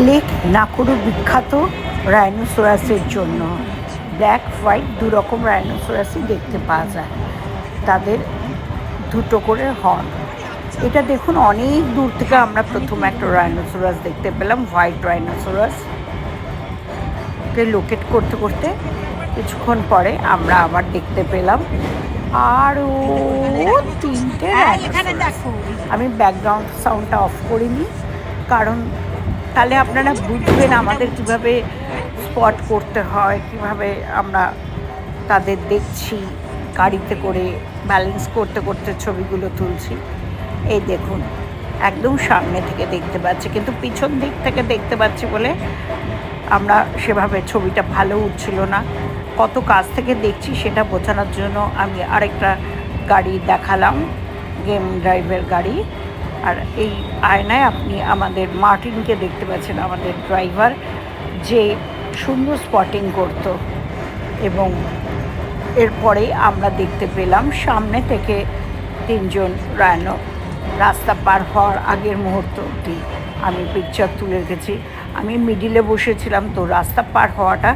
Lake নাকুরু বিখ্যাত রাইনোসরাসের জন্য। Black white দুরকম রাইনোসরাসই দেখতে পাওয়া যায়, তাদের দুটো করে হর্ন। এটা দেখুন, অনেক দূর থেকে আমরা প্রথম একটা রাইনোসরাস দেখতে পেলাম, হোয়াইট রাইনোসরাস কে লোকেট করতে করতে কিছুক্ষণ পরে আমরা আবার দেখতে পেলাম আরও তিনটে রাইনোসরাস। আমি ব্যাকগ্রাউন্ড সাউন্ডটা অফ করিনি, কারণ তাহলে আপনারা বুঝবেন আমাদের কীভাবে স্পট করতে হয়, কীভাবে আমরা তাদের দেখছি, গাড়িতে করে ব্যালেন্স করতে করতে ছবিগুলো তুলছি। এই দেখুন, একদম সামনে থেকে দেখতে পাচ্ছি, কিন্তু পিছন দিক থেকে দেখতে পাচ্ছি বলে আমরা সেভাবে ছবিটা ভালো উঠছিল না। কত কাছ থেকে দেখছি সেটা বোঝানোর জন্য আমি আরেকটা গাড়ি দেখালাম, গেম ড্রাইভের গাড়ি। আর এই আয়নায় আপনি আমাদের মার্টিনকে দেখতে পাচ্ছেন, আমাদের ড্রাইভার, যে সুন্দর স্পটিং করত। এবং এরপরে আমরা দেখতে পেলাম সামনে থেকে তিনজন রাইনো রাস্তা পার হওয়ার আগের মুহূর্তটি আমি পিকচার তুলে রেখেছি। আমি মিডিলে বসেছিলাম, তো রাস্তা পার হওয়াটা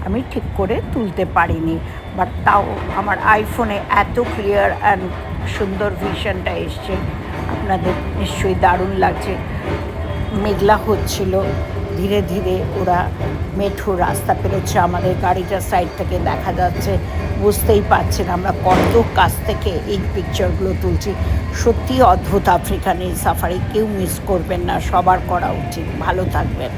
আমি ঠিক করে তুলতে পারিনি, বাট তাও আমার আইফোনে এত ক্লিয়ার অ্যান্ড সুন্দর ভিশনটা এসছে, আপনাদের নিশ্চয়ই দারুণ লাগছে। মেঘলা হচ্ছিল, ধীরে ধীরে ওরা মেঠো রাস্তা পেরোচ্ছে, আমাদের গাড়িটার সাইড থেকে দেখা যাচ্ছে, বুঝতেই পারছেন আমরা কত কাছ থেকে এই পিকচারগুলো তুলছি। সত্যি অদ্ভুত আফ্রিকান এই সাফারি, কেউ মিস করবেন না, সবার করা উচিত। ভালো থাকবেন।